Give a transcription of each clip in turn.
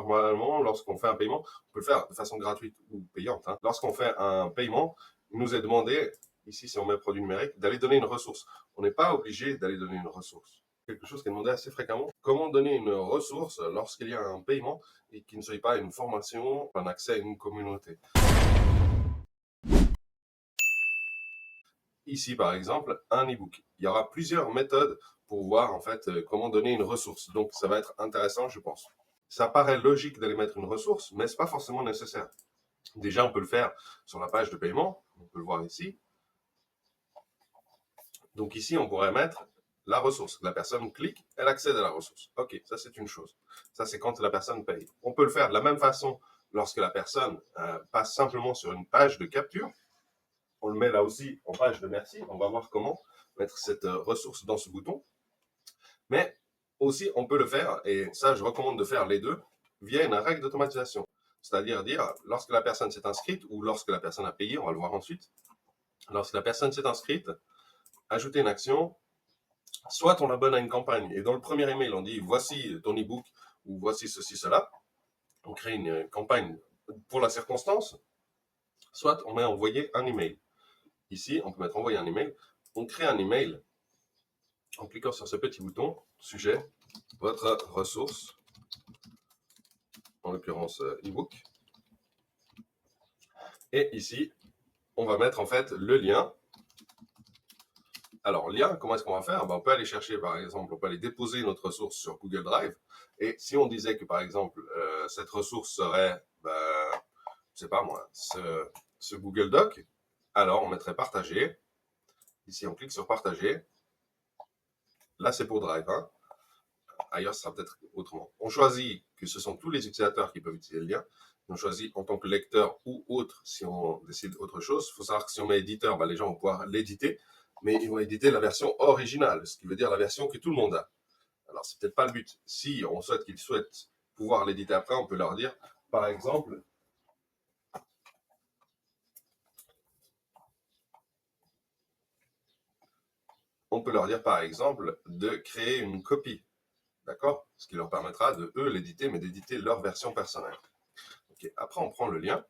normalement, lorsqu'on fait un paiement, on peut le faire de façon gratuite ou payante, hein. Lorsqu'on fait un paiement, il nous est demandé, ici si on met produit numérique, d'aller donner une ressource. On n'est pas obligé d'aller donner une ressource. Quelque chose qui est demandé assez fréquemment. Comment donner une ressource lorsqu'il y a un paiement et qui ne soit pas une formation, un accès à une communauté. Ici, par exemple, un e-book. Il y aura plusieurs méthodes pour voir en fait comment donner une ressource. Donc, ça va être intéressant, je pense. Ça paraît logique d'aller mettre une ressource, mais ce n'est pas forcément nécessaire. Déjà, on peut le faire sur la page de paiement. On peut le voir ici. Donc ici, on pourrait mettre la ressource. La personne clique, elle accède à la ressource. OK, ça c'est une chose. Ça c'est quand la personne paye. On peut le faire de la même façon lorsque la personne passe simplement sur une page de capture. On le met là aussi en page de merci. On va voir comment mettre cette ressource dans ce bouton. Mais aussi, on peut le faire, et ça je recommande de faire les deux, via une règle d'automatisation. C'est-à-dire dire, lorsque la personne s'est inscrite ou lorsque la personne a payé, on va le voir ensuite, lorsque la personne s'est inscrite, ajouter une action, soit on l'abonne à une campagne, et dans le premier email, on dit voici ton e-book, ou voici ceci, cela, on crée une campagne pour la circonstance, soit on met envoyer un email. Ici, on peut mettre envoyer un email, on crée un email en cliquant sur ce petit bouton, sujet, votre ressource, en l'occurrence e-book, et ici, on va mettre en fait le lien. Alors, lien, comment est-ce qu'on va faire? On peut aller chercher, par exemple, on peut aller déposer notre ressource sur Google Drive. Et si on disait que, par exemple, cette ressource serait, je ne sais pas moi, ce Google Doc, alors on mettrait partager. Ici, on clique sur partager. Là, c'est pour Drive, hein. Ailleurs, ce sera peut-être autrement. On choisit que ce sont tous les utilisateurs qui peuvent utiliser le lien. On choisit en tant que lecteur ou autre, si on décide autre chose. Il faut savoir que si on met éditeur, les gens vont pouvoir l'éditer, mais ils vont éditer la version originale, ce qui veut dire la version que tout le monde a. Alors, c'est peut-être pas le but. Si on souhaite qu'ils souhaitent pouvoir l'éditer après, on peut leur dire, par exemple, de créer une copie. D'accord? Ce qui leur permettra de, eux, l'éditer, mais d'éditer leur version personnelle. Okay. Après, on prend le lien.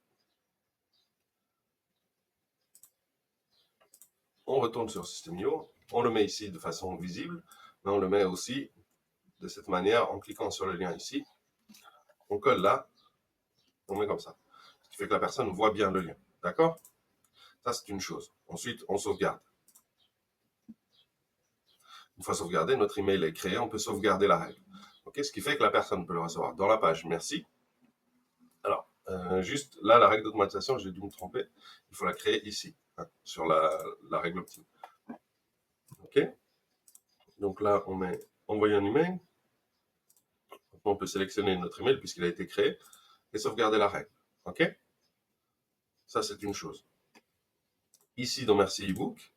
On retourne sur System.io. On le met ici de façon visible, mais on le met aussi de cette manière en cliquant sur le lien ici. On colle là, on met comme ça. Ce qui fait que la personne voit bien le lien. D'accord? Ça, c'est une chose. Ensuite, on sauvegarde. Une fois sauvegardé, notre email est créé, on peut sauvegarder la règle. Okay, ce qui fait que la personne peut le recevoir dans la page merci. Alors, juste là, la règle d'automatisation, j'ai dû me tromper. Il faut la créer ici, hein, sur la règle optime. OK? Donc là, on met envoyer un email. On peut sélectionner notre email puisqu'il a été créé et sauvegarder la règle. OK? Ça, c'est une chose. Ici, dans Merci ebook,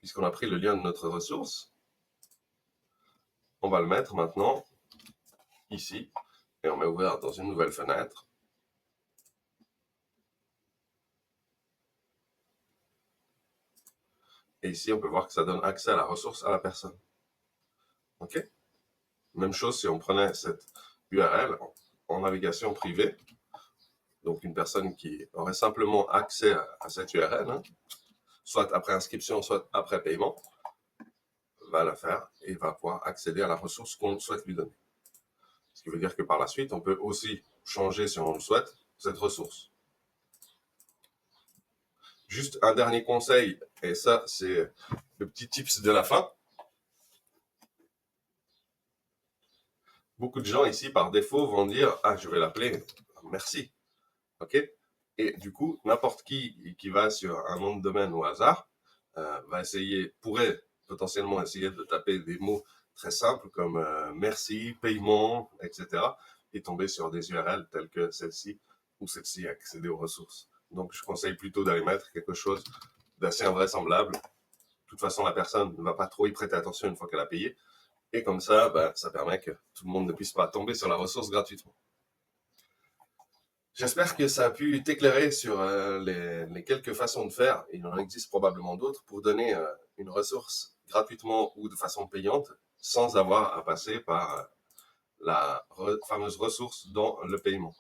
puisqu'on a pris le lien de notre ressource, on va le mettre maintenant ici et on met ouvert dans une nouvelle fenêtre. Et ici, on peut voir que ça donne accès à la ressource à la personne. OK? Même chose si on prenait cette URL en navigation privée. Donc, une personne qui aurait simplement accès à cette URL, hein, soit après inscription, soit après paiement, va la faire et va pouvoir accéder à la ressource qu'on souhaite lui donner. Ce qui veut dire que par la suite, on peut aussi changer, si on le souhaite, cette ressource. Juste un dernier conseil, et ça, c'est le petit tips de la fin. Beaucoup de gens ici, par défaut, vont dire « Ah, je vais l'appeler merci ». OK? Et du coup, n'importe qui va sur un nom de domaine au hasard pourrait potentiellement essayer de taper des mots très simples comme merci, paiement, etc. et tomber sur des URL telles que celle-ci ou celle-ci, accéder aux ressources. Donc, je conseille plutôt d'aller mettre quelque chose d'assez invraisemblable. De toute façon, la personne ne va pas trop y prêter attention une fois qu'elle a payé. Et comme ça, ça permet que tout le monde ne puisse pas tomber sur la ressource gratuitement. J'espère que ça a pu t'éclairer sur les quelques façons de faire, il en existe probablement d'autres, pour donner une ressource gratuitement ou de façon payante, sans avoir à passer par la fameuse ressource dans le paiement.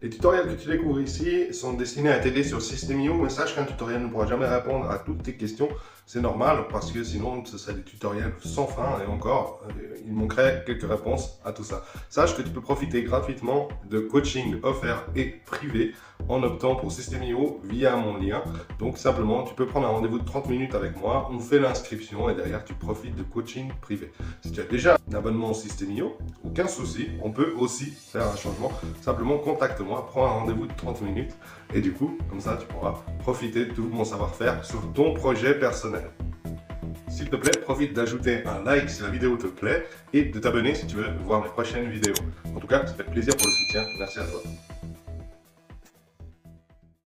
Les tutoriels que tu découvres ici sont destinés à t'aider sur System.io, mais sache qu'un tutoriel ne pourra jamais répondre à toutes tes questions. C'est normal parce que sinon ce serait des tutoriels sans fin et encore, il manquerait quelques réponses à tout ça. Sache que tu peux profiter gratuitement de coaching offert et privé en optant pour System.io via mon lien. Donc simplement, tu peux prendre un rendez-vous de 30 minutes avec moi, on fait l'inscription et derrière tu profites de coaching privé. Si tu as déjà un abonnement System.io, aucun souci, on peut aussi faire un changement. Simplement contacte-moi, prends un rendez-vous de 30 minutes et du coup, comme ça, tu pourras profiter de tout mon savoir-faire sur ton projet personnel. S'il te plaît, profite d'ajouter un like si la vidéo te plaît et de t'abonner si tu veux voir mes prochaines vidéos. En tout cas, ça fait plaisir pour le soutien. Merci à toi.